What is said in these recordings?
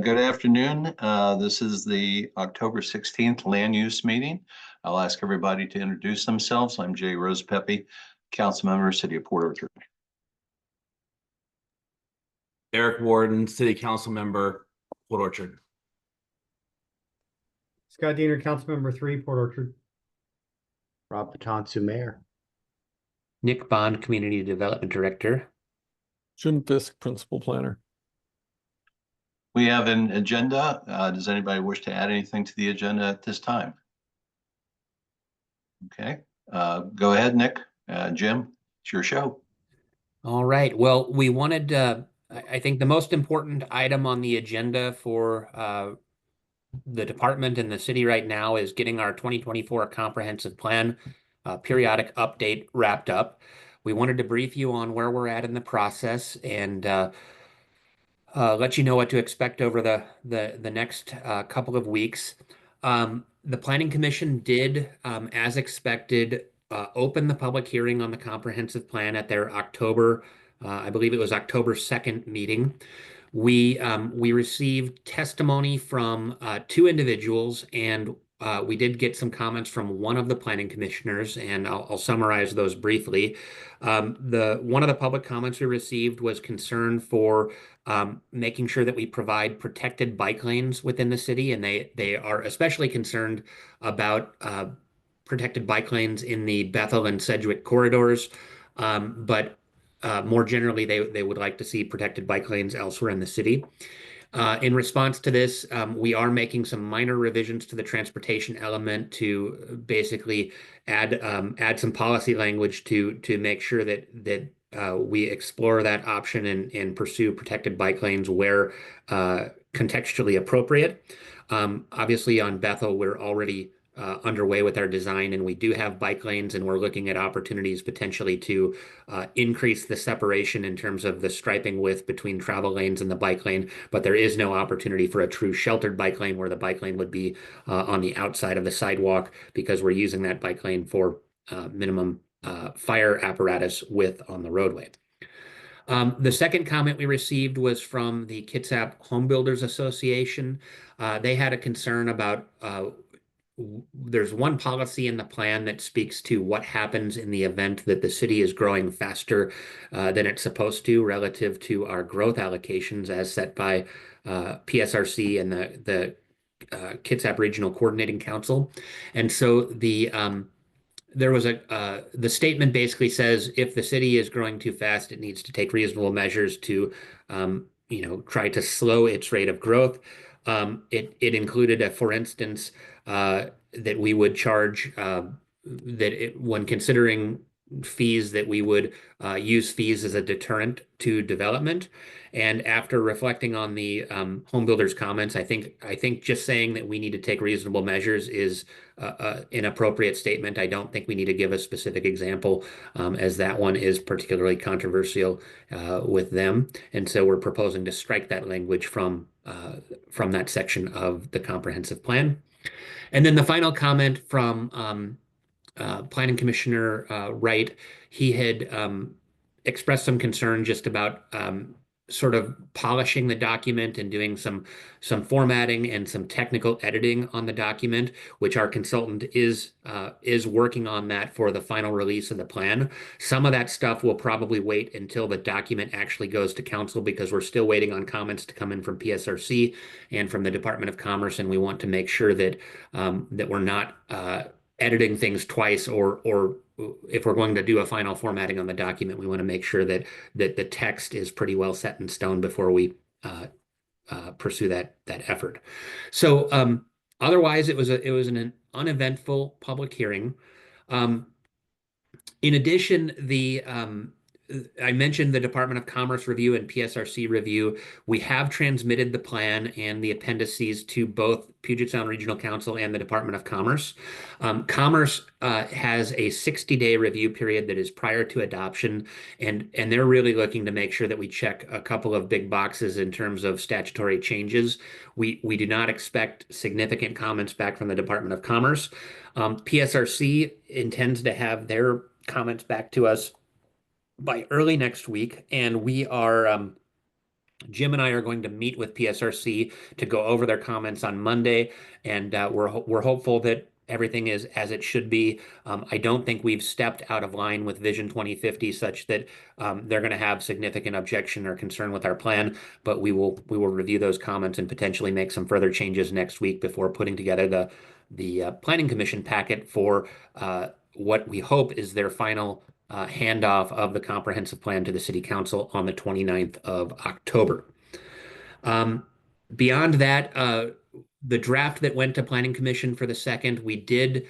Good afternoon. This is the October 16th Land Use Meeting. I'll ask everybody to introduce themselves. I'm Jay Rosepepe, Council Member, City of Port Orchard. Eric Warden, City Council Member, Port Orchard. Scott Diener, Council Member 3, Port Orchard. Rob Patonsu, Mayor. Nick Bond, Community Development Director. Jim Fisk, Principal Planner. We have an agenda. Does anybody wish to add anything to the agenda at this time? Okay, go ahead, Nick. Jim, it's your show. All right. Well, we wanted, I think the most important item on the agenda for the department and the city right now is getting our 2024 comprehensive plan periodic update wrapped up. We wanted to brief you on where we're at in the process and let you know what to expect over the next couple of weeks. The Planning Commission did, as expected, open the public hearing on the comprehensive plan at their October, I believe it was October 2nd meeting. We received testimony from two individuals, and we did get some comments from one of the planning commissioners, and I'll summarize those briefly. One of the public comments we received was concern for making sure that we provide protected bike lanes within the city, and they are especially concerned about protected bike lanes in the Bethel and Sedgwick corridors, but more generally, they would like to see protected bike lanes elsewhere in the city. In response to this, we are making some minor revisions to the transportation element to basically add some policy language to make sure that we explore that option and pursue protected bike lanes where contextually appropriate. Obviously, on Bethel, we're already underway with our design, and we do have bike lanes, and we're looking at opportunities potentially to increase the separation in terms of the striping width between travel lanes and the bike lane, but there is no opportunity for a true sheltered bike lane where the bike lane would be on the outside of the sidewalk, because we're using that bike lane for minimum fire apparatus width on the roadway. The second comment we received was from the Kitsap Home Builders Association. They had a concern about there's one policy in the plan that speaks to what happens in the event that the city is growing faster than it's supposed to relative to our growth allocations as set by PSRC and the Kitsap Regional Coordinating Council. And so there was the statement basically says if the city is growing too fast, it needs to take reasonable measures to try to slow its rate of growth. It included for instance, that we would charge when considering fees, that we would use fees as a deterrent to development. And after reflecting on the home builders' comments, I think just saying that we need to take reasonable measures is an appropriate statement. I don't think we need to give a specific example, as that one is particularly controversial with them. And so we're proposing to strike that language from that section of the comprehensive plan. And then the final comment from Planning Commissioner Wright, he had expressed some concern just about sort of polishing the document and doing some formatting and some technical editing on the document, which our consultant is working on that for the final release of the plan. Some of that stuff will probably wait until the document actually goes to council, because we're still waiting on comments to come in from PSRC and from the Department of Commerce, and we want to make sure that that we're not editing things twice, or if we're going to do a final formatting on the document, we want to make sure that the text is pretty well set in stone before we pursue that effort. So otherwise, it was an uneventful public hearing. In addition, I mentioned the Department of Commerce review and PSRC review. We have transmitted the plan and the appendices to both Puget Sound Regional Council and the Department of Commerce. Commerce has a 60-day review period that is prior to adoption, and they're really looking to make sure that we check a couple of big boxes in terms of statutory changes. We do not expect significant comments back from the Department of Commerce. PSRC intends to have their comments back to us by early next week, and we are Jim and I are going to meet with PSRC to go over their comments on Monday, and we're hopeful that everything is as it should be. I don't think we've stepped out of line with Vision 2050 such that they're going to have significant objection or concern with our plan, but we will review those comments and potentially make some further changes next week before putting together the Planning Commission packet for what we hope is their final handoff of the comprehensive plan to the City Council on the 29th of October. Beyond that, the draft that went to Planning Commission for the 2nd, we did,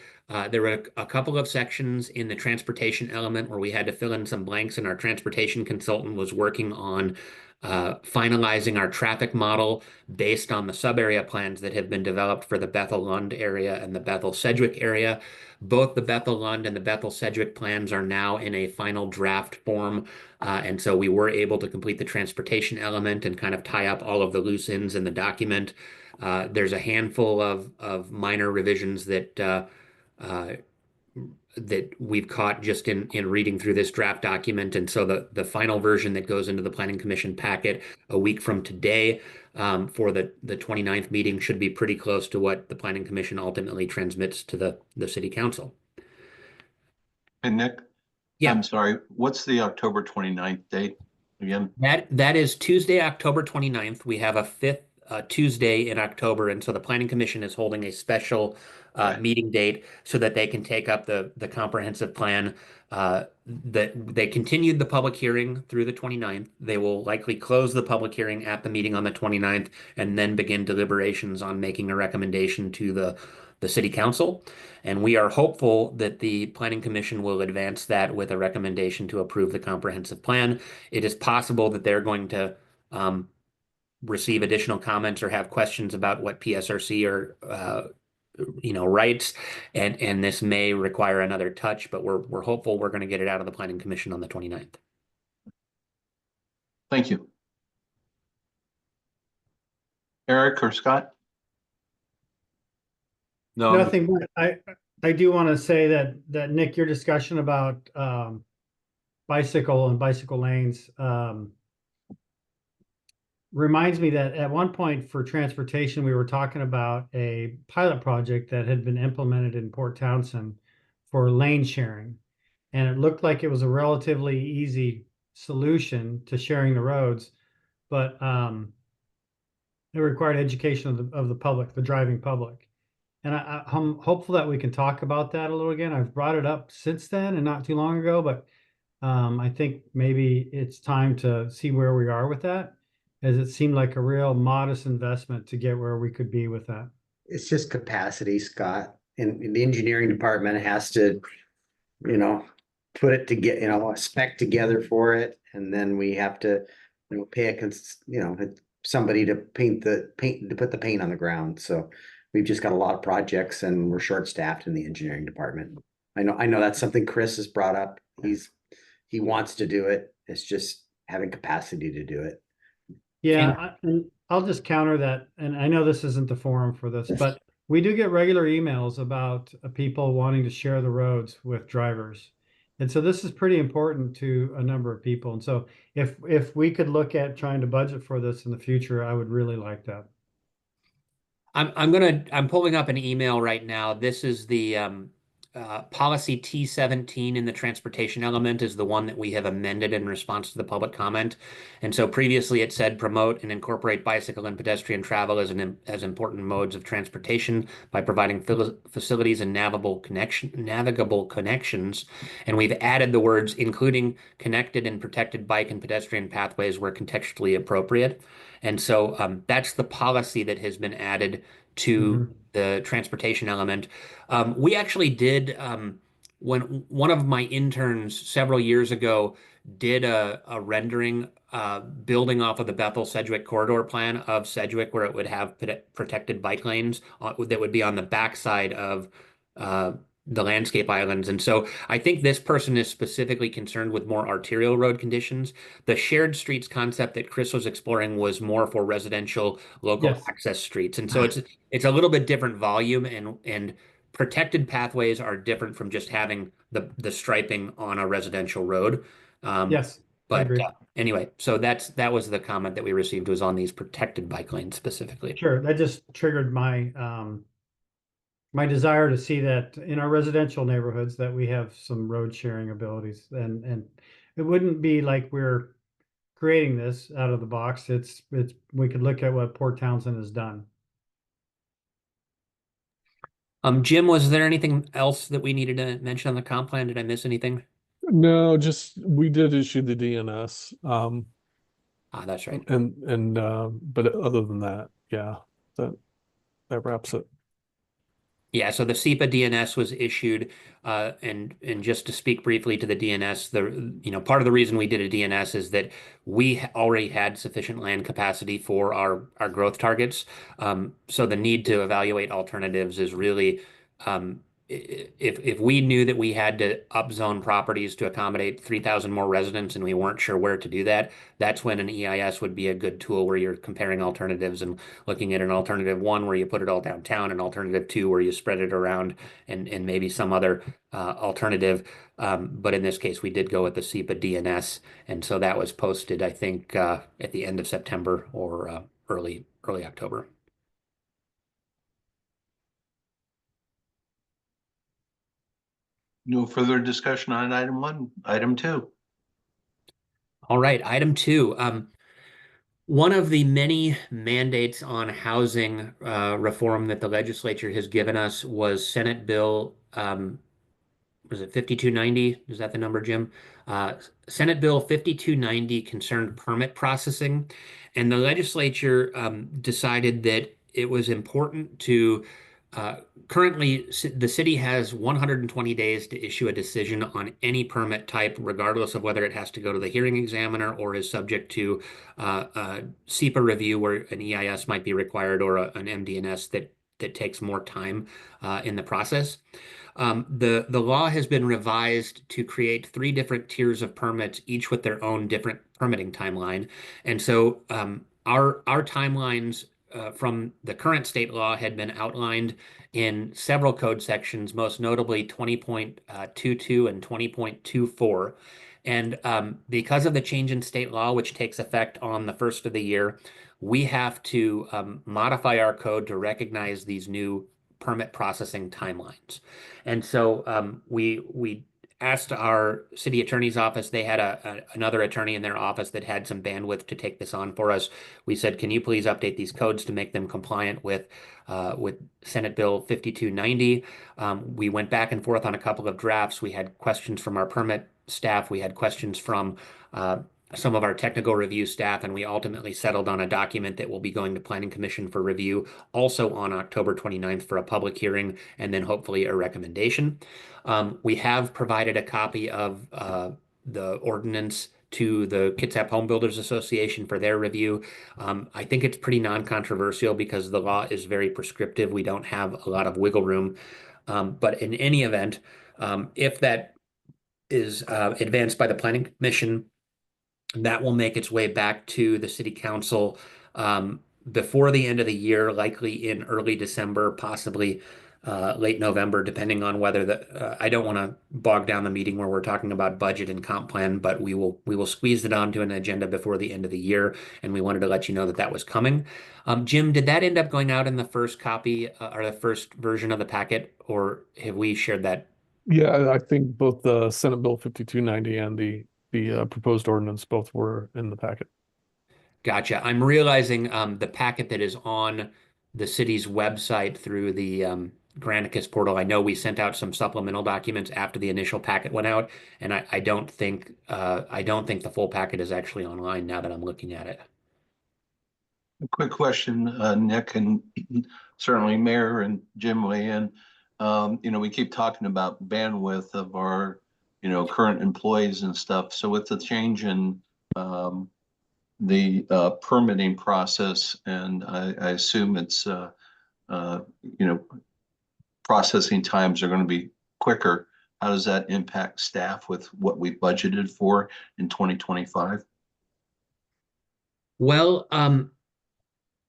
there were a couple of sections in the transportation element where we had to fill in some blanks, and our transportation consultant was working on finalizing our traffic model based on the sub-area plans that have been developed for the Bethel-Lund area and the Bethel-Sedgwick area. Both the Bethel-Lund and the Bethel-Sedgwick plans are now in a final draft form, and so we were able to complete the transportation element and kind of tie up all of the loose ends in the document. There's a handful of minor revisions that we've caught just in reading through this draft document. And so the final version that goes into the Planning Commission packet a week from today for the 29th meeting should be pretty close to what the Planning Commission ultimately transmits to the City Council. And Nick, Yeah. I'm sorry, what's the October 29th date again? That is Tuesday, October 29th. We have a 5th Tuesday in October, and so the Planning Commission is holding a special meeting date so that they can take up the comprehensive plan. That they continued the public hearing through the 29th. They will likely close the public hearing at the meeting on the 29th and then begin deliberations on making a recommendation to the City Council. And we are hopeful that the Planning Commission will advance that with a recommendation to approve the comprehensive plan. It is possible that they're going to receive additional comments or have questions about what PSRC or writes, and this may require another touch, but we're hopeful we're going to get it out of the Planning Commission on the 29th. Thank you. Eric or Scott? No, Nothing, but I do want to say that Nick, your discussion about bicycle and bicycle lanes reminds me that at one point for transportation, we were talking about a pilot project that had been implemented in Port Townsend for lane sharing. And it looked like it was a relatively easy solution to sharing the roads, but it required education of the public, the driving public. And I'm hopeful that we can talk about that a little again. I've brought it up since then and not too long ago, but I think maybe it's time to see where we are with that, as it seemed like a real modest investment to get where we could be with that. It's just capacity, Scott. And the engineering department has to, put it together, a spec together for it. And then we have to, pay somebody to to put the paint on the ground. So we've just got a lot of projects and we're short-staffed in the engineering department. I know that's something Chris has brought up. He wants to do it. It's just having capacity to do it. Yeah, and I'll just counter that. And I know this isn't the forum for this, but we do get regular emails about people wanting to share the roads with drivers. And so this is pretty important to a number of people. And so if we could look at trying to budget for this in the future, I would really like that. I'm pulling up an email right now. This is the policy T17 in the transportation element is the one that we have amended in response to the public comment. And so previously it said promote and incorporate bicycle and pedestrian travel as important modes of transportation by providing facilities and navigable connections. And we've added the words including connected and protected bike and pedestrian pathways where contextually appropriate. And so that's the policy that has been added to the transportation element. We actually did, when one of my interns several years ago did a rendering building off of the Bethel Sedgwick corridor plan of Sedgwick, where it would have protected bike lanes that would be on the backside of the landscape islands. And so I think this person is specifically concerned with more arterial road conditions. The shared streets concept that Chris was exploring was more for residential local access streets. And so it's a little bit different volume, and protected pathways are different from just having the striping on a residential road. Yes. But agree. anyway, so that was the comment that we received, was on these protected bike lanes specifically. Sure, that just triggered my my desire to see that in our residential neighborhoods that we have some road sharing abilities, and it wouldn't be like we're creating this out of the box. It's we could look at what Port Townsend has done. Jim, was there anything else that we needed to mention on the comp plan? Did I miss anything? No, just, we did issue the DNS, That's right. but other than that, yeah, that wraps it. Yeah, so the SEPA DNS was issued, and just to speak briefly to the DNS, part of the reason we did a DNS is that we already had sufficient land capacity for our growth targets. So the need to evaluate alternatives is really, if we knew that we had to upzone properties to accommodate 3,000 more residents and we weren't sure where to do that, that's when an EIS would be a good tool, where you're comparing alternatives and looking at an alternative one where you put it all downtown, and alternative two where you spread it around, and maybe some other alternative. But in this case, we did go with the SEPA DNS, and so that was posted, I think, at the end of September or early October. No further discussion on item 1, item 2. All right, item 2. One of the many mandates on housing reform that the legislature has given us was Senate Bill, was it 5290? Is that the number, Jim? Senate Bill 5290 concerned permit processing, and the legislature decided that it was important to currently, the city has 120 days to issue a decision on any permit type, regardless of whether it has to go to the hearing examiner or is subject to SEPA review, where an EIS might be required, or an MDNS that takes more time in the process. The law has been revised to create 3 different tiers of permits, each with their own different permitting timeline. And so our timelines from the current state law had been outlined in several code sections, most notably 20.22 and 20.24. And because of the change in state law, which takes effect on the first of the year, we have to modify our code to recognize these new permit processing timelines. And so we asked our city attorney's office. They had another attorney in their office that had some bandwidth to take this on for us. We said, can you please update these codes to make them compliant with Senate Bill 5290? We went back and forth on a couple of drafts. We had questions from our permit staff. We had questions from some of our technical review staff, and we ultimately settled on a document that will be going to Planning Commission for review, also on October 29th for a public hearing, and then hopefully a recommendation. We have provided a copy of the ordinance to the Kitsap Home Builders Association for their review. I think it's pretty non-controversial because the law is very prescriptive. We don't have a lot of wiggle room. But in any event, if that is advanced by the Planning Commission, that will make its way back to the City Council before the end of the year, likely in early December, possibly late November, depending on whether I don't want to bog down the meeting where we're talking about budget and comp plan, but we will squeeze it onto an agenda before the end of the year, and we wanted to let you know that was coming. Jim, did that end up going out in the first copy or the first version of the packet, or have we shared that? Yeah, I think both the Senate Bill 5290 and the proposed ordinance both were in the packet. Gotcha. I'm realizing the packet that is on the city's website through the Granicus portal. I know we sent out some supplemental documents after the initial packet went out, and I don't think the full packet is actually online now that I'm looking at it. A quick question, Nick, and certainly Mayor and Jim weigh in. We keep talking about bandwidth of our, current employees and stuff. So with the change in the permitting process, and I assume it's, processing times are going to be quicker. How does that impact staff with what we budgeted for in 2025? Well,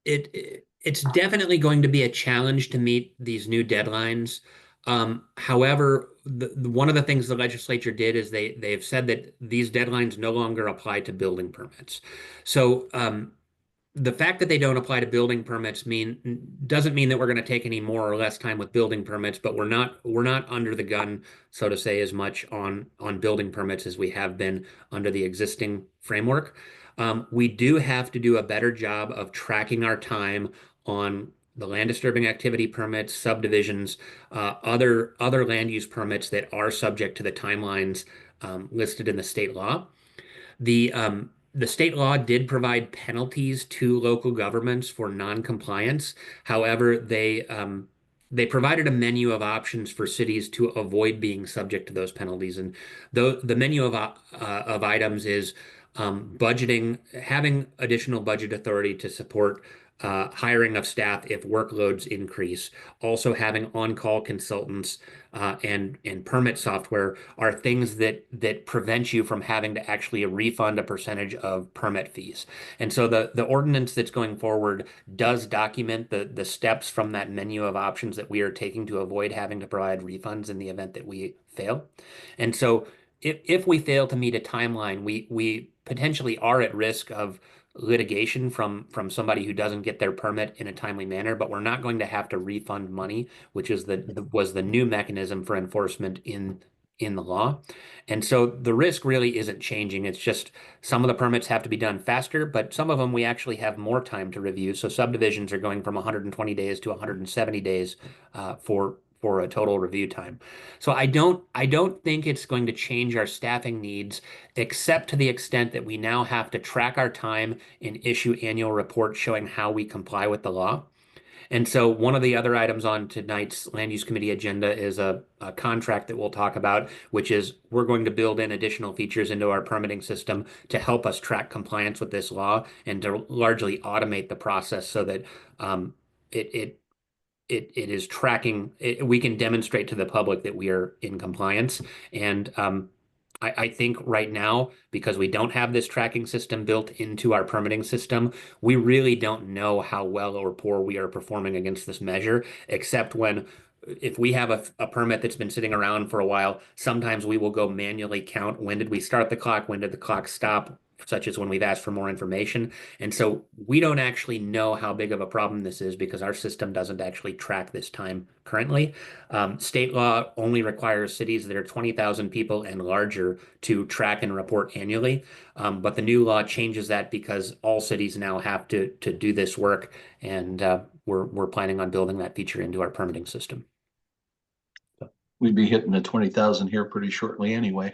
it's definitely going to be a challenge to meet these new deadlines. However, one of the things the legislature did is they've said that these deadlines no longer apply to building permits. So the fact that they don't apply to building permits doesn't mean that we're going to take any more or less time with building permits, but we're not under the gun, so to say, as much on building permits as we have been under the existing framework. We do have to do a better job of tracking our time on the land disturbing activity permits, subdivisions, other land use permits that are subject to the timelines listed in the state law. The state law did provide penalties to local governments for non-compliance. However, they provided a menu of options for cities to avoid being subject to those penalties. And the menu of items is budgeting, having additional budget authority to support hiring of staff if workloads increase, also having on-call consultants and permit software are things that prevent you from having to actually refund a percentage of permit fees. And so the ordinance that's going forward does document the steps from that menu of options that we are taking to avoid having to provide refunds in the event that we fail. And so if we fail to meet a timeline, we potentially are at risk of litigation from somebody who doesn't get their permit in a timely manner, but we're not going to have to refund money, which is was the new mechanism for enforcement in the law. And so the risk really isn't changing. It's just some of the permits have to be done faster, but some of them we actually have more time to review. So subdivisions are going from 120 days to 170 days for a total review time. So I don't think it's going to change our staffing needs, except to the extent that we now have to track our time and issue annual reports showing how we comply with the law. And so one of the other items on tonight's Land Use Committee agenda is a contract that we'll talk about, which is we're going to build in additional features into our permitting system to help us track compliance with this law and to largely automate the process so that it is tracking. We can demonstrate to the public that we are in compliance. And I think right now, because we don't have this tracking system built into our permitting system, we really don't know how well or poor we are performing against this measure, except if we have a permit that's been sitting around for a while, sometimes we will go manually count when did we start the clock, when did the clock stop, such as when we've asked for more information. And so we don't actually know how big of a problem this is because our system doesn't actually track this time currently. State law only requires cities that are 20,000 people and larger to track and report annually. But the new law changes that because all cities now have to do this work. And we're planning on building that feature into our permitting system. We'd be hitting the 20,000 here pretty shortly anyway.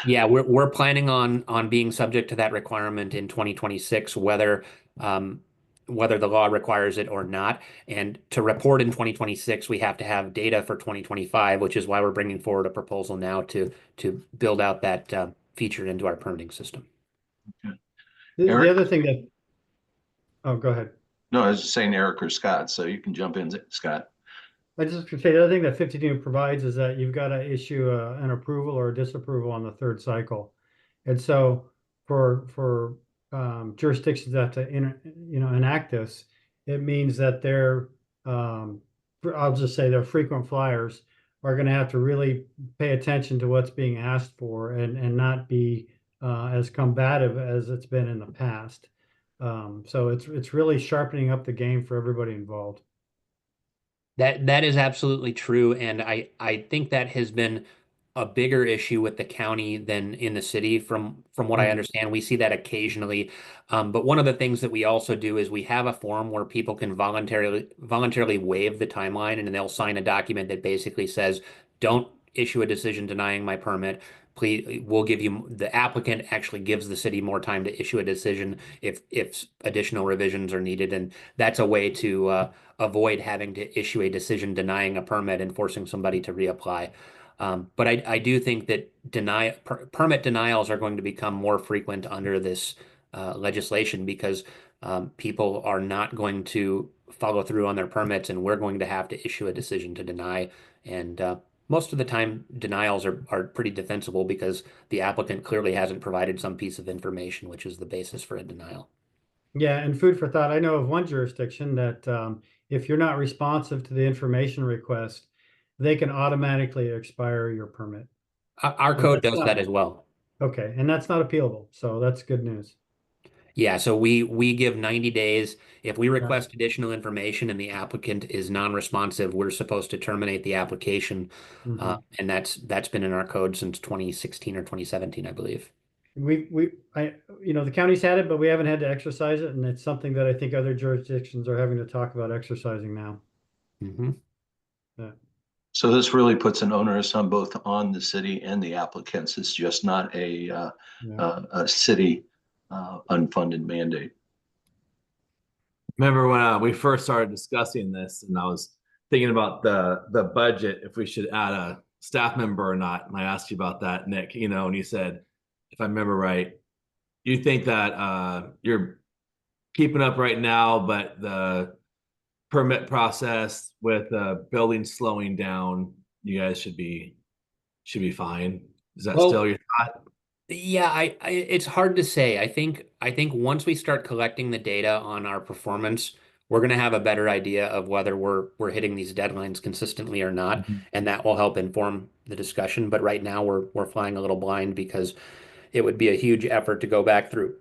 Yeah, we're planning on being subject to that requirement in 2026, whether the law requires it or not. And to report in 2026, we have to have data for 2025, which is why we're bringing forward a proposal now to build out that feature into our permitting system. Okay. The Eric? other thing that, oh, go ahead. No, I was just saying Eric or Scott, so you can jump in, Scott. I just say the other thing that 52 provides is that you've got to issue an approval or a disapproval on the third cycle. And so for jurisdictions that to enact this, it means that I'll just say their frequent flyers are going to have to really pay attention to what's being asked for and not be as combative as it's been in the past. So it's really sharpening up the game for everybody involved. That is absolutely true, and I think that has been a bigger issue with the county than in the city. From what I understand, we see that occasionally. But one of the things that we also do is we have a form where people can voluntarily waive the timeline, and they'll sign a document that basically says, "Don't issue a decision denying my permit. Please, the applicant actually gives the city more time to issue a decision if additional revisions are needed." And that's a way to avoid having to issue a decision denying a permit and forcing somebody to reapply. But I do think that permit denials are going to become more frequent under this legislation because people are not going to follow through on their permits, and we're going to have to issue a decision to deny. And most of the time, denials are pretty defensible because the applicant clearly hasn't provided some piece of information, which is the basis for a denial. Yeah, and food for thought. I know of one jurisdiction that if you're not responsive to the information request, they can automatically expire your permit. Our And code that's does not- that as well. Okay, and that's not appealable, so that's good news. Yeah, so we give 90 days. If we request additional information and the applicant is non-responsive, we're supposed to terminate the application. Mhm. And that's been in our code since 2016 or 2017, I believe. The county's had it, but we haven't had to exercise it, and it's something that I think other jurisdictions are having to talk about exercising now. hmm So this really puts an onus on both on the city and the applicants. It's just not Yeah. a city unfunded mandate. Remember when we first started discussing this, and I was thinking about the budget, if we should add a staff member or not, and I asked you about that, Nick. And you said, if I remember right, you think that you're keeping up right now, but the permit process with the building slowing down, you guys should be fine. Is that Well, still your thought? Yeah, it's hard to say. I think once we start collecting the data on our performance, we're going to have a better idea of whether we're hitting these deadlines consistently or not, and that will help inform the discussion. But right now we're flying a little blind because it would be a huge effort to go back through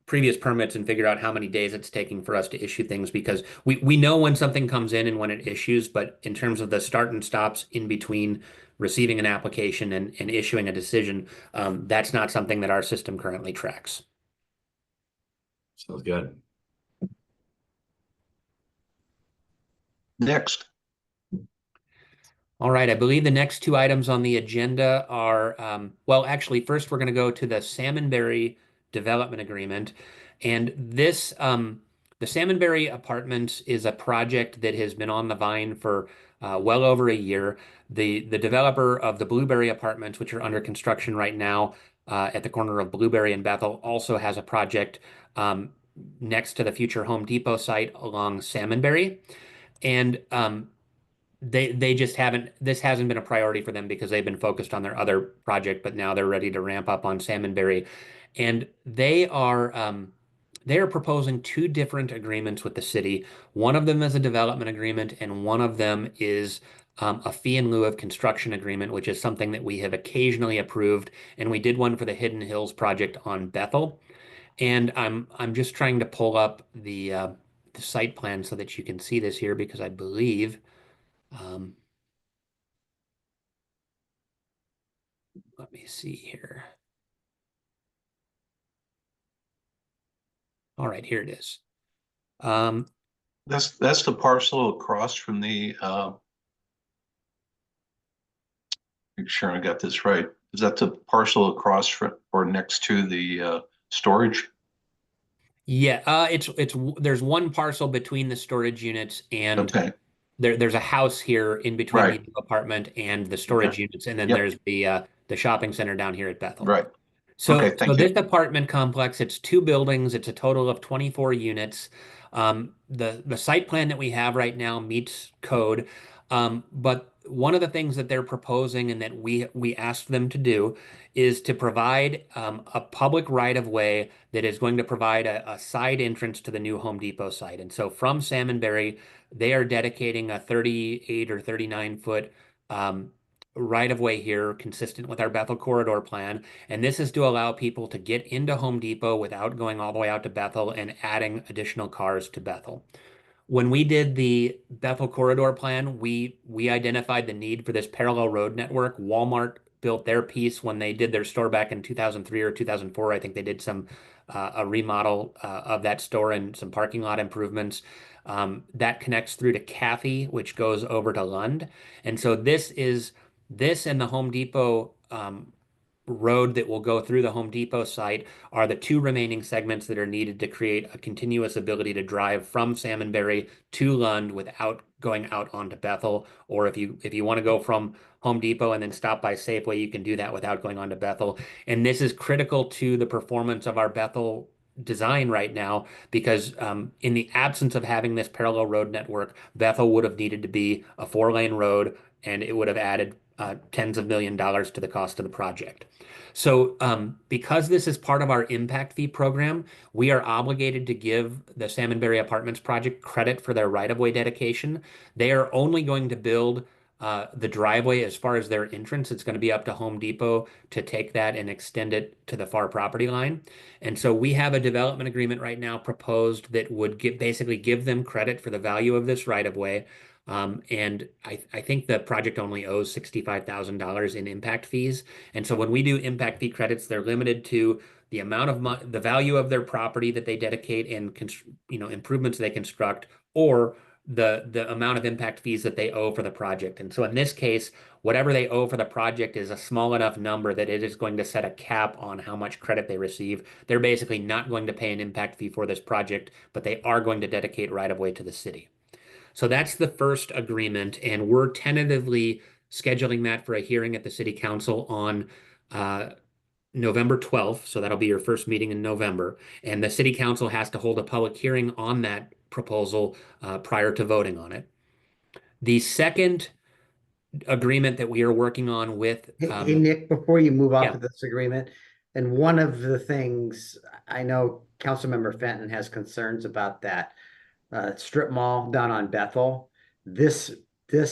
previous permits and figure out how many days it's taking for us to issue things because we know when something comes in and when it issues, but in terms of the start and stops in between receiving an application and issuing a decision, that's not something that our system currently tracks. Sounds good. Next, All right, I believe the next two items on the agenda are, well, actually, first we're going to go to the Salmonberry Development Agreement. And this, the Salmonberry Apartments is a project that has been on the vine for well over a year. The developer of the Blueberry Apartments, which are under construction right now at the corner of Blueberry and Bethel, also has a project next to the future Home Depot site along Salmonberry. And they just haven't, this hasn't been a priority for them because they've been focused on their other project, but now they're ready to ramp up on Salmonberry. And they are proposing two different agreements with the city. One of them is a development agreement, and one of them is a fee in lieu of construction agreement, which is something that we have occasionally approved. And we did one for the Hidden Hills project on Bethel. And I'm just trying to pull up the site plan so that you can see this here because I believe let me see here. All right, here it is. that's the parcel across from the make sure I got this right. Is that the parcel across from or next to the storage? Yeah, there's one parcel between the storage units and Okay, there's a house here in between Right. the apartment and the storage units, and then Yep. there's the shopping center down here at Bethel. right. So, Okay, thank so you. this apartment complex, it's two buildings. It's a total of 24 units. The site plan that we have right now meets code. But one of the things that they're proposing and that we asked them to do is to provide a public right of way that is going to provide a side entrance to the new Home Depot site. And so from Salmonberry, they are dedicating a 38 or 39 foot right of way here, consistent with our Bethel corridor plan. And this is to allow people to get into Home Depot without going all the way out to Bethel and adding additional cars to Bethel. When we did the Bethel corridor plan, we identified the need for this parallel road network. Walmart built their piece when they did their store back in 2003 or 2004. I think they did some a remodel of that store and some parking lot improvements. That connects through to Cathy, which goes over to Lund. And so this and the Home Depot road that will go through the Home Depot site are the two remaining segments that are needed to create a continuous ability to drive from Salmonberry to Lund without going out onto Bethel. Or if you want to go from Home Depot and then stop by Safeway, you can do that without going onto Bethel. And this is critical to the performance of our Bethel design right now because in the absence of having this parallel road network, Bethel would have needed to be a 4-lane road and it would have added tens of $millions to the cost of the project. So because this is part of our impact fee program, we are obligated to give the Salmonberry Apartments project credit for their right-of-way dedication. They are only going to build the driveway as far as their entrance. It's going to be up to Home Depot to take that and extend it to the far property line. And so we have a development agreement right now proposed that would basically give them credit for the value of this right of way. And I think the project only owes $65,000 in impact fees. And so when we do impact fee credits, they're limited to the amount of the value of their property that they dedicate and improvements they construct, or the amount of impact fees that they owe for the project. And so in this case, whatever they owe for the project is a small enough number that it is going to set a cap on how much credit they receive. They're basically not going to pay an impact fee for this project, but they are going to dedicate right of way to the city. So that's the first agreement, and we're tentatively scheduling that for a hearing at the city council on November 12th. So that'll be your first meeting in November. And the city council has to hold a public hearing on that proposal prior to voting on it. The second agreement that we are working on with Hey, Nick, before you move off yeah. of this agreement, and one of the things I know Councilmember Fenton has concerns about that strip mall down on Bethel. This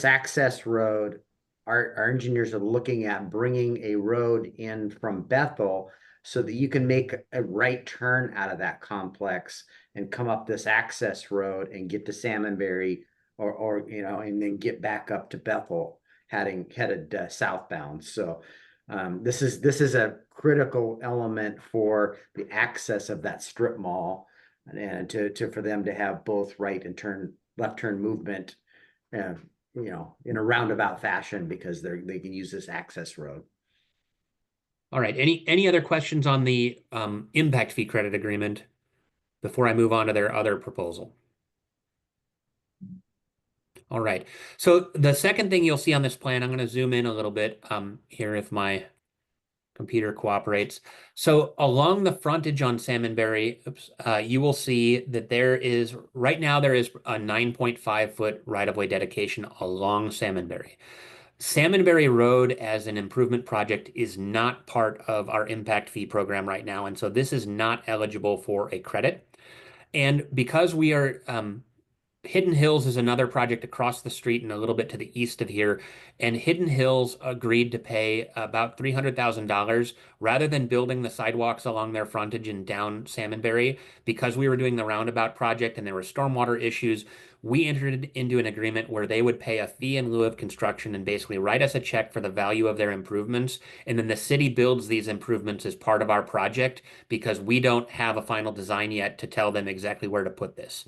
access road, our engineers are looking at bringing a road in from Bethel so that you can make a right turn out of that complex and come up this access road and get to Salmonberry or and then get back up to Bethel headed southbound. So this is a critical element for the access of that strip mall, and for them to have both right and left turn movement, in a roundabout fashion, because they can use this access road. All right. Any other questions on the impact fee credit agreement before I move on to their other proposal? All right. So the second thing you'll see on this plan, I'm going to zoom in a little bit here if my computer cooperates. So along the frontage on Salmonberry, you will see that right now there is a 9.5 foot right-of-way dedication along Salmonberry. Salmonberry Road as an improvement project is not part of our impact fee program right now. And so this is not eligible for a credit. And because we are, Hidden Hills is another project across the street and a little bit to the east of here. And Hidden Hills agreed to pay about $300,000 rather than building the sidewalks along their frontage and down Salmonberry. Because we were doing the roundabout project and there were stormwater issues, we entered into an agreement where they would pay a fee in lieu of construction and basically write us a check for the value of their improvements. And then the city builds these improvements as part of our project because we don't have a final design yet to tell them exactly where to put this.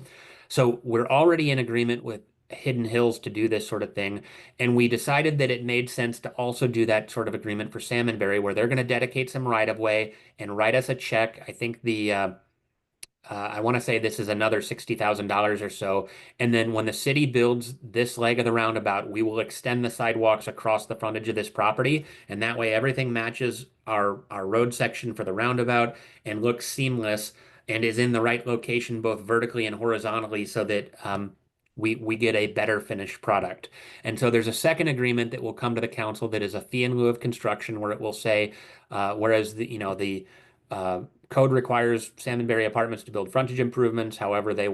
So we're already in agreement with Hidden Hills to do this sort of thing. And we decided that it made sense to also do that sort of agreement for Salmonberry, where they're going to dedicate some right of way and write us a check. I think I want to say this is another $60,000 or so. And then when the city builds this leg of the roundabout, we will extend the sidewalks across the frontage of this property. And that way everything matches our road section for the roundabout and looks seamless and is in the right location, both vertically and horizontally, so that we get a better finished product. And so there's a second agreement that will come to the council that is a fee in lieu of construction, where it will say, whereas the code requires Salmonberry Apartments to build frontage improvements. However, they're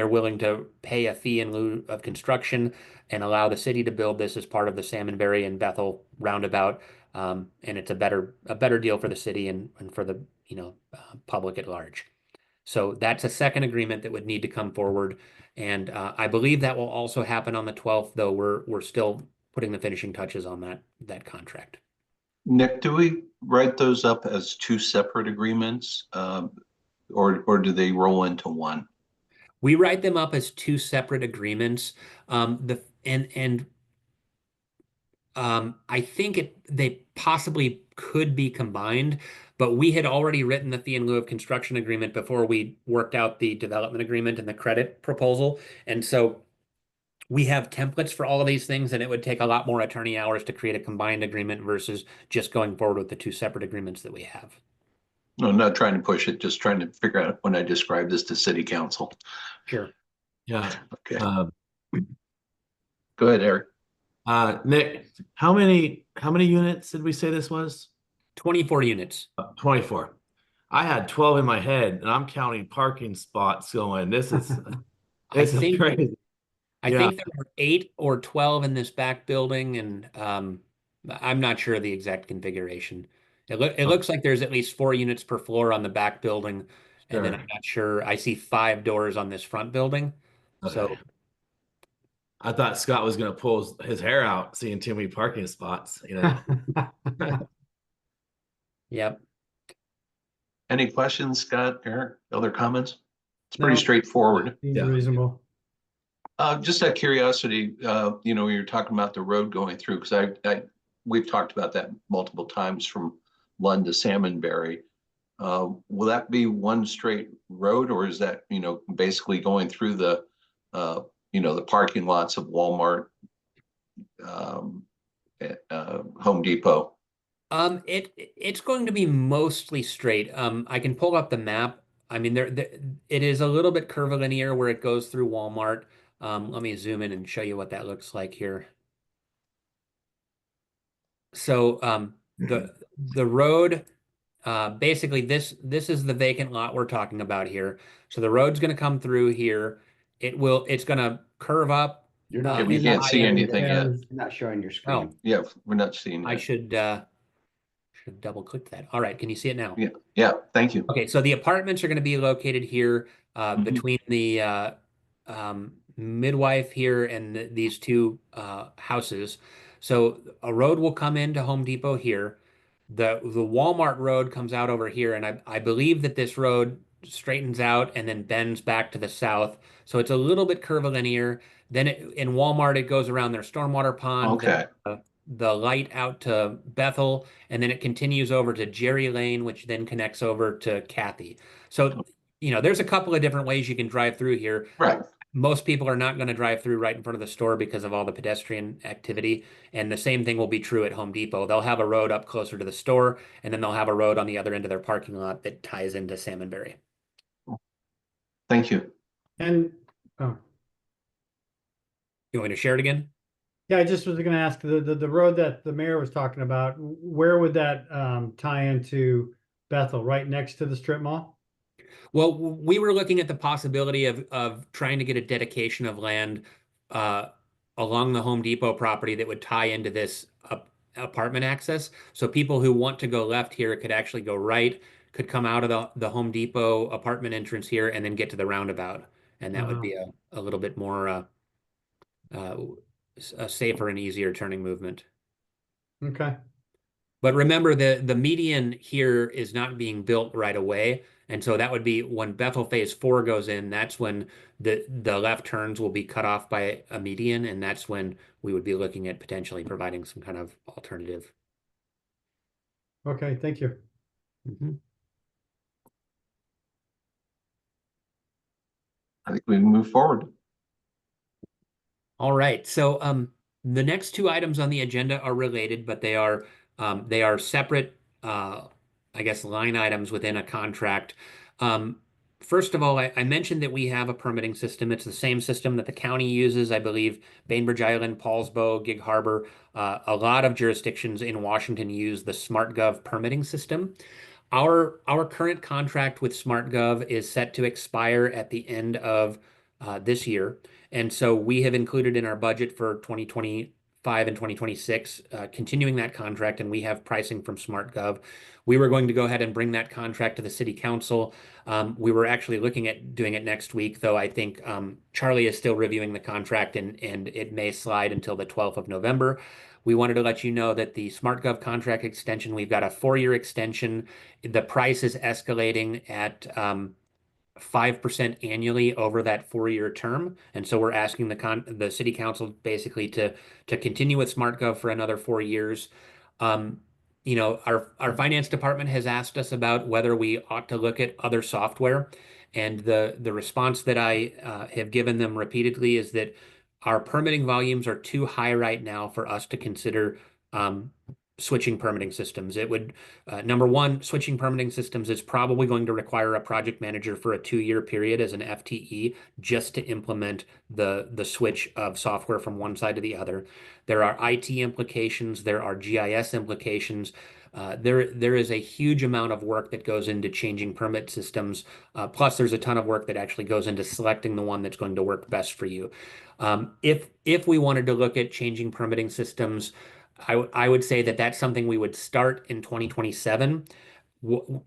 willing to pay a fee in lieu of construction and allow the city to build this as part of the Salmonberry and Bethel roundabout. And it's a better deal for the city and for the public at large. So that's a second agreement that would need to come forward. And I believe that will also happen on the 12th, though we're still putting the finishing touches on that contract. Nick, do we write those up as two separate agreements, or do they roll into one? We write them up as two separate agreements. I think they possibly could be combined, but we had already written the fee in lieu of construction agreement before we worked out the development agreement and the credit proposal. And so we have templates for all of these things, and it would take a lot more attorney hours to create a combined agreement versus just going forward with the two separate agreements that we have. No, I'm not trying to push it, just trying to figure out when I describe this to city council. Sure. Yeah. Okay. Go ahead, Eric. Nick, how many units did we say this was? 24 units. 24. I had 12 in my head, and I'm counting parking spots going. This is crazy. I Yeah. think there were 8 or 12 in this back building, and I'm not sure of the exact configuration. It looks like there's at least 4 units per floor on the back building, and then Sure. I'm not sure. I see 5 doors on this front building. So Okay. I thought Scott was gonna pull his hair out seeing too many parking spots, you know. yep. Any questions, Scott, Eric, other comments? It's pretty No. straightforward. Seems Yeah. reasonable. Just out of curiosity, you're talking about the road going through, because we've talked about that multiple times from Lund to Salmonberry. Will that be one straight road, or is that, basically going through the parking lots of Walmart, um, Home Depot? It's going to be mostly straight. I can pull up the map. I mean, it is a little bit curvilinear where it goes through Walmart. Let me zoom in and show you what that looks like here. So the road, basically this is the vacant lot we're talking about here. So the road's going to come through here. It's going to curve up. You're Yeah, not. we you're can't not see showing- anything yet. You're not showing your screen. Oh, Yeah, we're not seeing I it. should double click that. All right, can you see it now? Yeah, yeah, thank you. Okay, so the apartments are going to be located here Mhm. between the midwife here and these 2 houses. So a road will come into Home Depot here. The Walmart road comes out over here, and I believe that this road straightens out and then bends back to the south. So it's a little bit curvilinear. Then in Walmart, it goes around their stormwater pond. Okay, The light out to Bethel, and then it continues over to Jerry Lane, which then connects over to Kathy. So, there's a couple of different ways you can drive through here. right. Most people are not going to drive through right in front of the store because of all the pedestrian activity. And the same thing will be true at Home Depot. They'll have a road up closer to the store, and then they'll have a road on the other end of their parking lot that ties into Salmonberry. Thank you. And, oh, You want me to share it again? yeah, I just was gonna ask, the road that the mayor was talking about, where would that tie into Bethel, right next to the strip mall? Well, we were looking at the possibility of trying to get a dedication of land along the Home Depot property that would tie into this apartment access. So people who want to go left here could actually go right, could come out of the Home Depot apartment entrance here and then get to the roundabout. And that would be a little bit more a safer and easier turning movement. Okay, But remember, the median here is not being built right away. And so that would be when Bethel Phase 4 goes in, that's when the left turns will be cut off by a median. And that's when we would be looking at potentially providing some kind of alternative. okay, thank you. Mhm. I think we can move forward. All right. So the next 2 items on the agenda are related, but they are separate, I guess, line items within a contract. First of all, I mentioned that we have a permitting system. It's the same system that the county uses, I believe, Bainbridge Island, Paulsbo, Gig Harbor. A lot of jurisdictions in Washington use the SmartGov permitting system. Our current contract with SmartGov is set to expire at the end of this year. And so we have included in our budget for 2025 and 2026, continuing that contract, and we have pricing from SmartGov. We were going to go ahead and bring that contract to the city council. We were actually looking at doing it next week, though I think Charlie is still reviewing the contract and it may slide until the 12th of November. We wanted to let you know that the SmartGov contract extension, we've got a 4-year extension. The price is escalating at 5% annually over that 4-year term. And so we're asking the city council basically to continue with SmartGov for another 4 years. Our finance department has asked us about whether we ought to look at other software. And the response that I have given them repeatedly is that our permitting volumes are too high right now for us to consider switching permitting systems. It would, number one, switching permitting systems is probably going to require a project manager for a 2-year period as an FTE just to implement the switch of software from one side to the other. There are IT implications, there are GIS implications, There is a huge amount of work that goes into changing permit systems. Plus, there's a ton of work that actually goes into selecting the one that's going to work best for you. If we wanted to look at changing permitting systems, I would say that that's something we would start in 2027.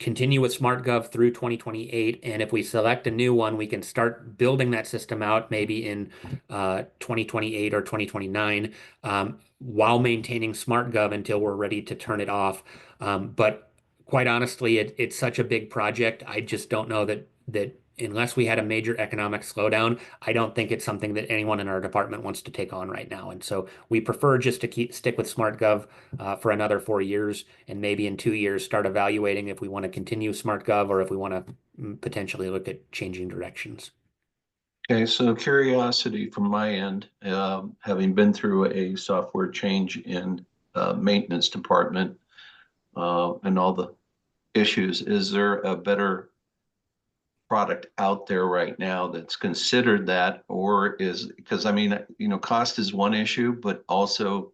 Continue with SmartGov through 2028. And if we select a new one, we can start building that system out maybe in 2028 or 2029 while maintaining SmartGov until we're ready to turn it off. But quite honestly, it's such a big project. I just don't know that unless we had a major economic slowdown, I don't think it's something that anyone in our department wants to take on right now. And so we prefer just to stick with SmartGov for another 4 years, and maybe in 2 years start evaluating if we want to continue SmartGov or if we want to potentially look at changing directions. Okay, so curiosity from my end, having been through a software change in maintenance department and all the issues, is there a better product out there right now that's considered that, or is, because I mean, cost is one issue, but also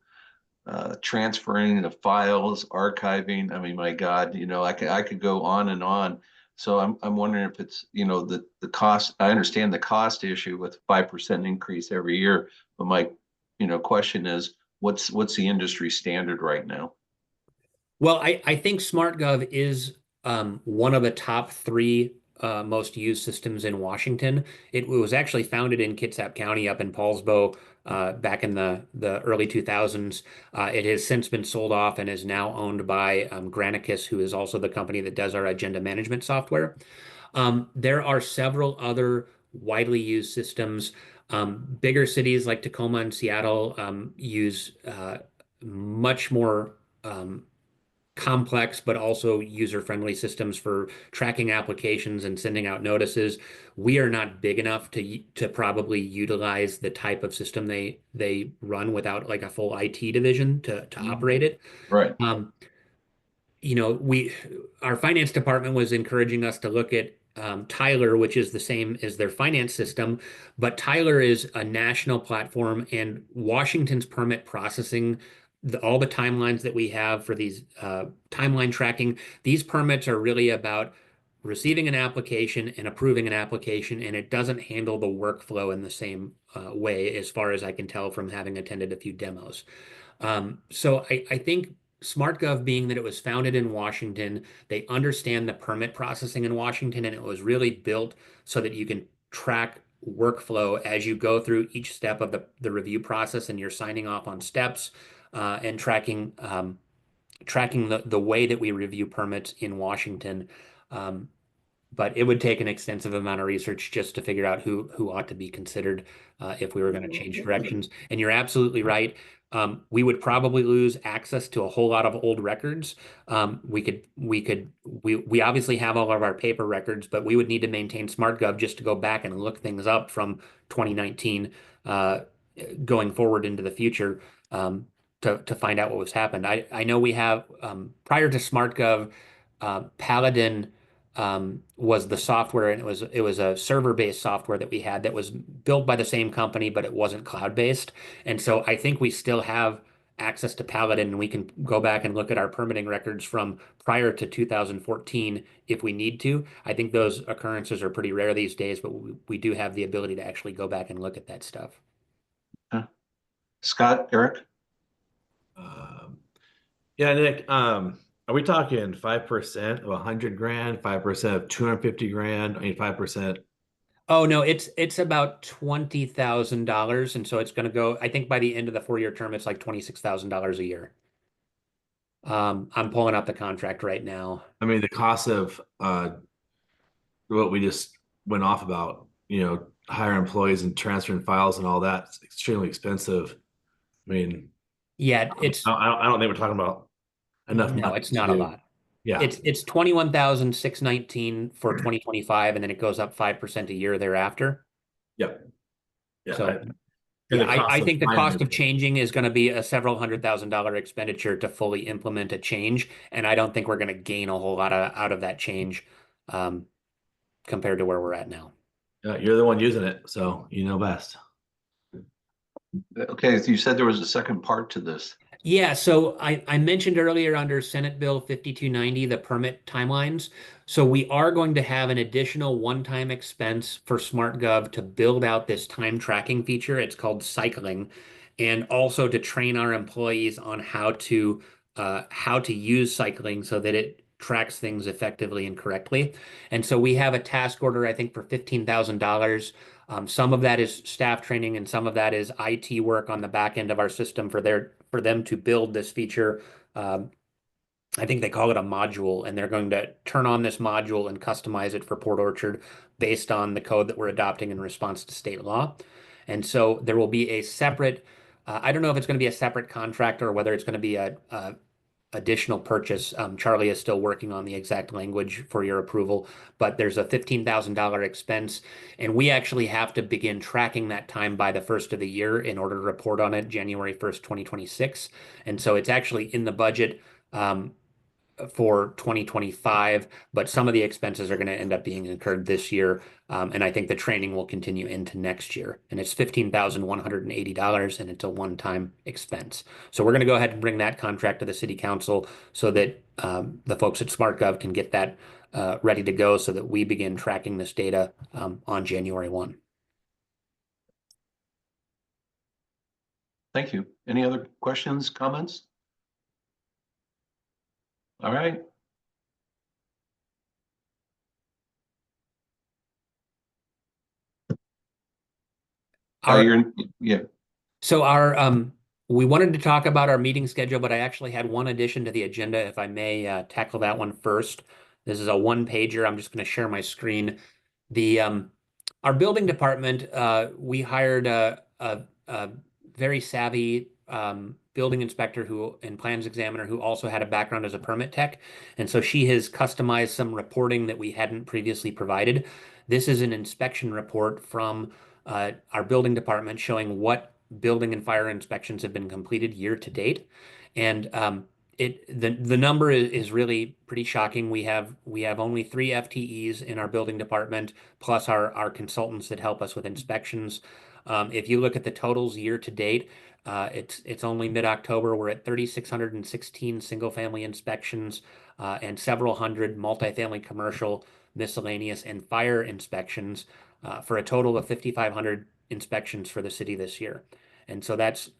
transferring the files, archiving. I mean, my God, I could go on and on. So I'm wondering if it's, the cost. I understand the cost issue with 5% increase every year, but my, question is, what's the industry standard right now? Well, I think SmartGov is one of the top 3 most used systems in Washington. It was actually founded in Kitsap County up in Paulsbo back in the early 2000s. It has since been sold off and is now owned by Granicus, who is also the company that does our agenda management software. There are several other widely used systems. Bigger cities like Tacoma and Seattle use much more complex but also user-friendly systems for tracking applications and sending out notices. We are not big enough to probably utilize the type of system they run without like a full IT division to operate it. Right. Our finance department was encouraging us to look at Tyler, which is the same as their finance system, but Tyler is a national platform, and Washington's permit processing, all the timelines that we have for these timeline tracking, these permits are really about receiving an application and approving an application, and it doesn't handle the workflow in the same way, as far as I can tell from having attended a few demos. So I think SmartGov, being that it was founded in Washington, they understand the permit processing in Washington, and it was really built so that you can track workflow as you go through each step of the review process, and you're signing off on steps and tracking the way that we review permits in Washington. But it would take an extensive amount of research just to figure out who ought to be considered if we were going to change directions. And you're absolutely right. We would probably lose access to a whole lot of old records. We obviously have all of our paper records, but we would need to maintain SmartGov just to go back and look things up from 2019 going forward into the future to find out what was happened. I know we have prior to SmartGov, Paladin was the software, and it was a server-based software that we had that was built by the same company, but it wasn't cloud-based. And so I think we still have access to Paladin, and we can go back and look at our permitting records from prior to 2014 if we need to. I think those occurrences are pretty rare these days, but we do have the ability to actually go back and look at that stuff. Scott, Eric? Yeah, Nick, are we talking 5% of 100 grand, 5% of 250 grand? I mean, 5%. Oh no, it's about $20,000, and so it's going to go. I think by the end of the 4-year term, it's like $26,000 a year. I'm pulling up the contract right now. I mean, the cost of what we just went off about, hire employees and transferring files and all that, it's extremely expensive. I mean, yeah, I don't think we're talking about enough. No, it's not a lot. Yeah, it's $21,619 for 2025, and then it goes up 5% a year thereafter. Yep. Yeah. So I think the cost of changing is going to be a several $100,000 expenditure to fully implement a change, and I don't think we're going to gain a whole lot out of that change compared to where we're at now. You're the one using it, so you know best. Okay, you said there was a second part to this. Yeah, so I mentioned earlier under Senate Bill 5290, the permit timelines. So we are going to have an additional one-time expense for SmartGov to build out this time tracking feature. It's called cycling, and also to train our employees on how to use cycling so that it tracks things effectively and correctly. And so we have a task order, I think, for $15,000. Some of that is staff training, and some of that is IT work on the back end of our system for them to build this feature. Um, I think they call it a module, and they're going to turn on this module and customize it for Port Orchard based on the code that we're adopting in response to state law. And so there will be a separate, I don't know if it's going to be a separate contract or whether it's going to be a additional purchase. Charlie is still working on the exact language for your approval, but there's a $15,000 expense, and we actually have to begin tracking that time by the first of the year in order to report on it January 1st, 2026. And so it's actually in the budget for 2025, but some of the expenses are going to end up being incurred this year. And I think the training will continue into next year. And it's $15,180, and it's a one-time expense. So we're going to go ahead and bring that contract to the city council so that the folks at SmartGov can get that ready to go so that we begin tracking this data on January 1. Thank you. Any other questions, comments? All right. Yeah, So we wanted to talk about our meeting schedule, but I actually had one addition to the agenda, if I may tackle that one first. This is a one pager. I'm just going to share my screen. The our building department, we hired a very savvy building inspector and plans examiner who also had a background as a permit tech. And so she has customized some reporting that we hadn't previously provided. This is an inspection report from our building department showing what building and fire inspections have been completed year to date. And the number is really pretty shocking. We have only 3 FTEs in our building department, plus our consultants that help us with inspections. If you look at the totals year to date, it's only mid-October. We're at 3,616 single-family inspections and several hundred multifamily, commercial, miscellaneous, and fire inspections for a total of 5,500 inspections for the city this year. And so that's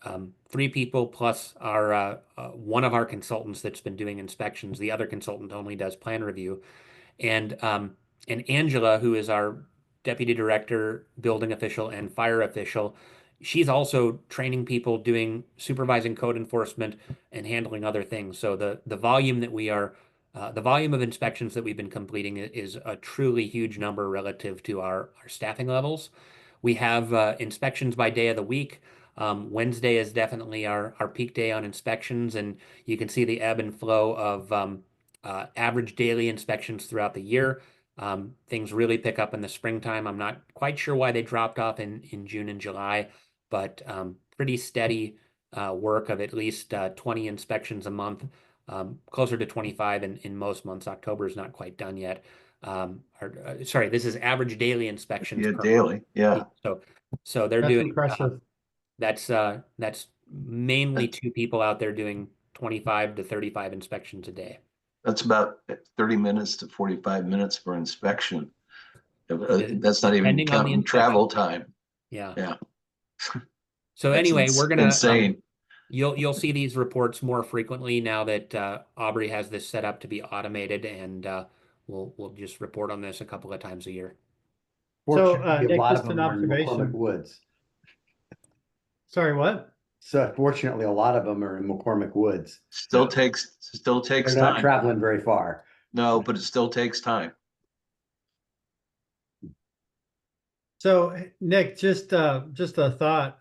3 people plus our one of our consultants that's been doing inspections. The other consultant only does plan review. And Angela, who is our deputy director, building official, and fire official, she's also training people, doing supervising code enforcement and handling other things. So the volume that the volume of inspections that we've been completing is a truly huge number relative to our staffing levels. We have inspections by day of the week. Wednesday is definitely our peak day on inspections, and you can see the ebb and flow of average daily inspections throughout the year. Things really pick up in the springtime. I'm not quite sure why they dropped off in June and July, but pretty steady work of at least 20 inspections a month, closer to 25 in most months. October is not quite done yet. Sorry, this is average daily inspections yeah, per daily, month. yeah. So they're That's doing impressive. that's mainly 2 people out there doing 25 to 35 inspections a day. That's about 30 minutes to 45 minutes for inspection. That's not even Depending on the counting travel inspection. time. Yeah. Yeah. So That's anyway, we're gonna insane. you'll see these reports more frequently now that Aubrey has this set up to be automated, and we'll just report on this a couple of times a year. So, Fortunately, a Nick, lot just of an them are in McCormick observation. Woods. Sorry, what? So fortunately, a lot of them are in McCormick Woods. Still takes They're not time. traveling very far. No, but it still takes time. So, Nick, just a thought.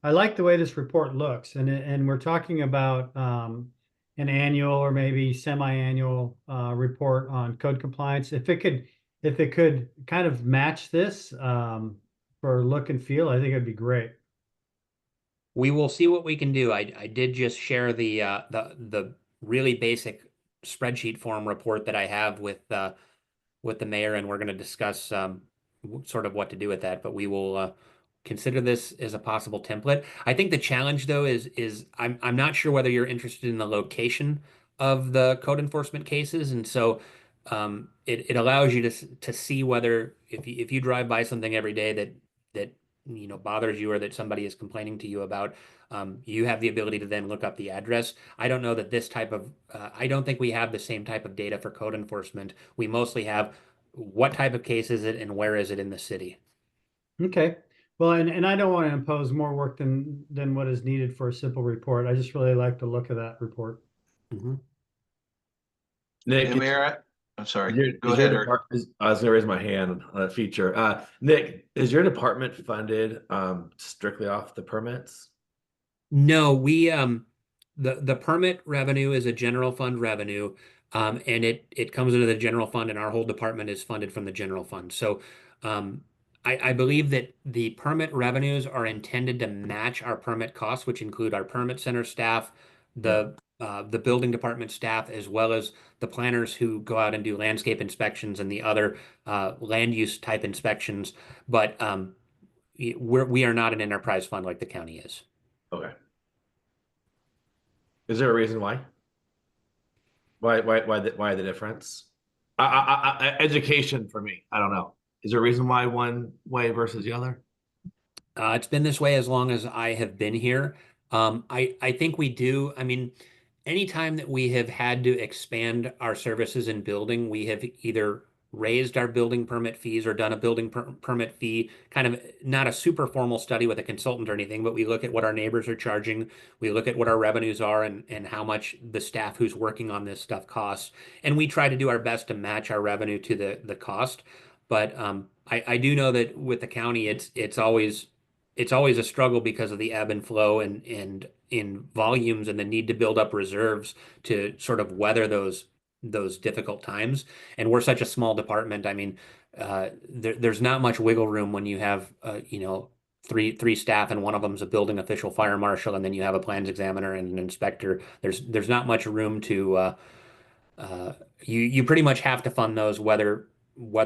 I like the way this report looks, and we're talking about an annual or maybe semi-annual report on code compliance. If it could kind of match this for look and feel, I think it'd be great. We will see what we can do. I did just share the really basic spreadsheet form report that I have with the mayor, and we're going to discuss sort of what to do with that. But we will consider this as a possible template. I think the challenge though is I'm not sure whether you're interested in the location of the code enforcement cases, and so it allows you to see whether if you drive by something every day that bothers you or that somebody is complaining to you about, you have the ability to then look up the address. I don't know that this type of I don't think we have the same type of data for code enforcement. We mostly have what type of case is it and where is it in the city. Okay. Well, and I don't want to impose more work than what is needed for a simple report. I just really like the look of that report. Nick, Hey, Mayor, I'm sorry. Go is your ahead, Eric. I was gonna raise my hand on that feature. Nick, is your department funded strictly off the permits? No, we the permit revenue is a general fund revenue, and it comes into the general fund, and our whole department is funded from the general fund. So, I believe that the permit revenues are intended to match our permit costs, which include our permit center staff, the building department staff, as well as the planners who go out and do landscape inspections and the other land use type inspections. But we are not an enterprise fund like the county is. Okay. Is there a reason why? Why the difference? Education for me. I don't know. Is there a reason why one way versus the other? It's been this way as long as I have been here. I think we do. I mean, anytime that we have had to expand our services in building, we have either raised our building permit fees or done a building permit fee, kind of not a super formal study with a consultant or anything, but we look at what our neighbors are charging. We look at what our revenues are and how much the staff who's working on this stuff costs. And we try to do our best to match our revenue to the cost. But I do know that with the county, it's always a struggle because of the ebb and flow and in volumes and the need to build up reserves to sort of weather those difficult times. And we're such a small department. I mean, there's not much wiggle room when you have three staff and one of them's a building official, fire marshal, and then you have a plans examiner and an inspector. There's not much room to you pretty much have to fund those whether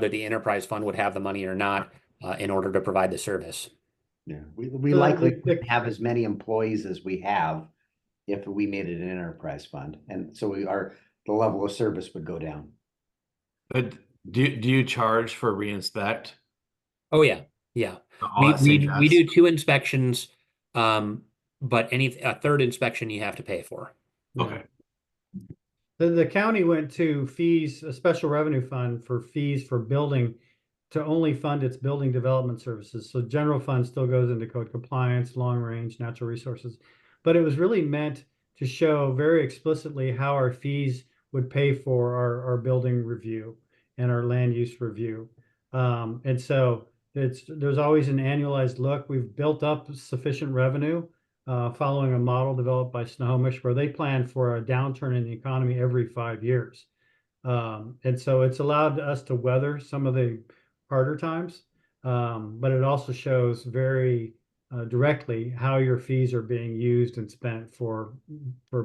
the enterprise fund would have the money or not in order to provide the service. Yeah, we So likely the- wouldn't have as many employees as we have if we made it an enterprise fund, and so the level of service would go down. But do you charge for reinspect? Oh yeah. All that We same do 2 inspections, but a third inspection you have to pay for. Okay. The county went to fees, a special revenue fund for fees for building to only fund its building development services. So general fund still goes into code compliance, long range, natural resources. But it was really meant to show very explicitly how our fees would pay for our building review and our land use review. And so there's always an annualized look. We've built up sufficient revenue following a model developed by Snohomish where they plan for a downturn in the economy every 5 years. And so it's allowed us to weather some of the harder times, but it also shows very directly how your fees are being used and spent for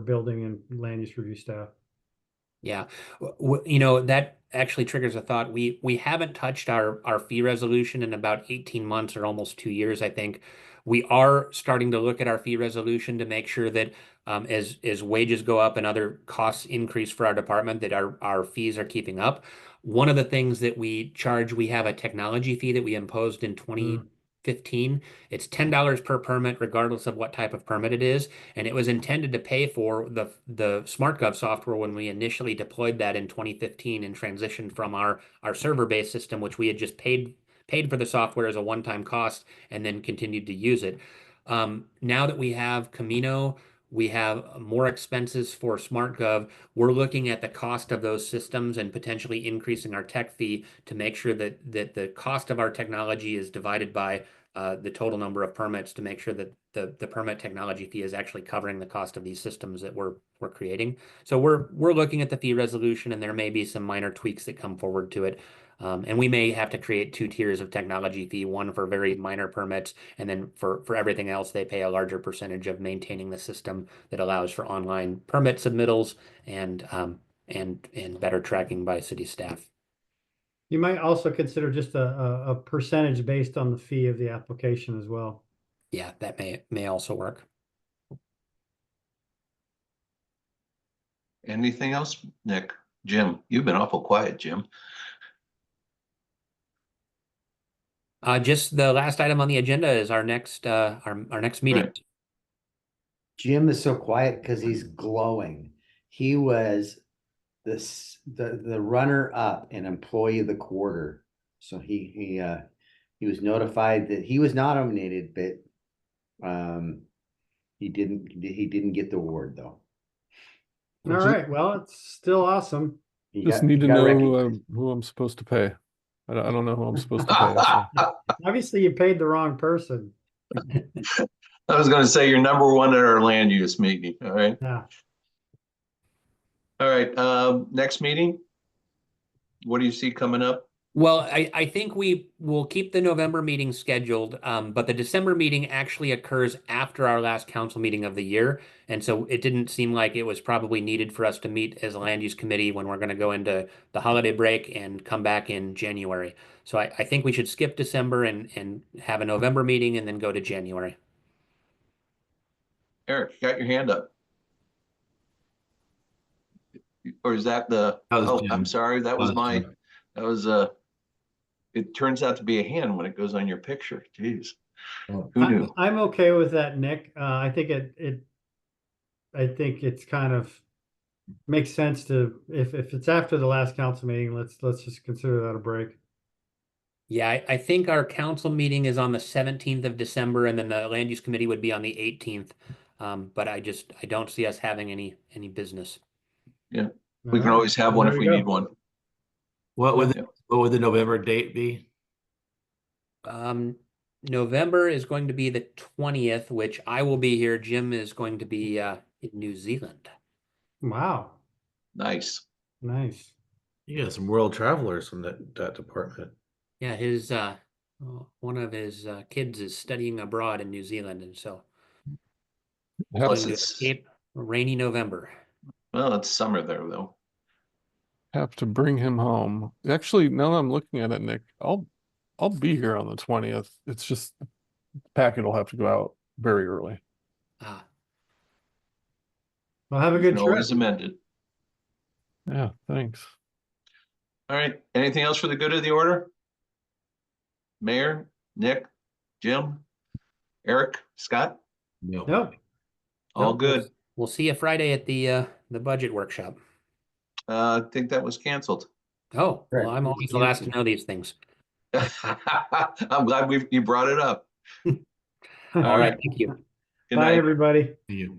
building and land use review staff. Yeah, that actually triggers a thought. We haven't touched our fee resolution in about 18 months or almost 2 years, I think. We are starting to look at our fee resolution to make sure that as wages go up and other costs increase for our department, that our fees are keeping up. One of the things that we charge, we have a technology fee that we imposed in 2015. It's $10 per permit, regardless of what type of permit it is. And it was intended to pay for the SmartGov software when we initially deployed that in 2015 and transitioned from our server-based system, which we had just paid for the software as a one-time cost and then continued to use it. Now that we have Camino, we have more expenses for SmartGov. We're looking at the cost of those systems and potentially increasing our tech fee to make sure that the cost of our technology is divided by the total number of permits to make sure that the permit technology fee is actually covering the cost of these systems that we're creating. So we're looking at the fee resolution, and there may be some minor tweaks that come forward to it. And we may have to create 2 tiers of technology fee, one for very minor permits, and then for everything else, they pay a larger percentage of maintaining the system that allows for online permit submittals and better tracking by city staff. You might also consider just a percentage based on the fee of the application as well. Yeah, that may also work. Anything else, Nick? Jim, you've been awful quiet, Jim. Just the last item on the agenda is our next our next meeting. Right. Jim is so quiet because he's glowing. He was the runner up in employee of the quarter. So he was notified that he was not nominated, but he didn't get the award though. All right, well, it's still awesome. He Just got- need he to got know recognized. who I'm supposed to pay. I don't know who I'm supposed to pay. So. Obviously, you paid the wrong person. I was gonna say you're number one at our land use meeting, all right? Yeah. All right, next meeting? What do you see coming up? Well, I think we will keep the November meeting scheduled, but the December meeting actually occurs after our last council meeting of the year. And so it didn't seem like it was probably needed for us to meet as a land use committee when we're going to go into the holiday break and come back in January. So I think we should skip December and have a November meeting and then go to January. Eric, you got your hand up. Or is that the, That was oh, Jim. I'm sorry, that was my, Jim. that was, it turns out to be a hand when it goes on your picture. Jeez, Oh. who knew? I'm okay with that, Nick. I think I think it's kind of makes sense to, if it's after the last council meeting, let's just consider that a break. Yeah, I think our council meeting is on the 17th of December, and then the land use committee would be on the 18th. But I don't see us having any business. We All can right, always have one there if we we go. need one. What would Yeah. what would the November date be? November is going to be the 20th, which I will be here. Jim is going to be in New Zealand. Wow, Nice. nice. You got some world travelers from that department. Yeah, his one of his kids is studying abroad in New Zealand, and so Plus going to it's, escape rainy November. well, it's summer there though. Have to bring him home. Actually, now that I'm looking at it, Nick, I'll be here on the 20th. It's just the packet will have to go out very early. Ah, Well, have a You good can trip. always amend it. Yeah, thanks. All right, anything else for the good of the order? Mayor, Nick, Jim, Eric, Scott, No. Nope. all nope, good. We'll see you Friday at the budget workshop. I think that was canceled. Oh, Correct. well, I'm always the last to know these things. I'm glad you brought it up. All All right, right. thank you. Good Bye, night. everybody. You.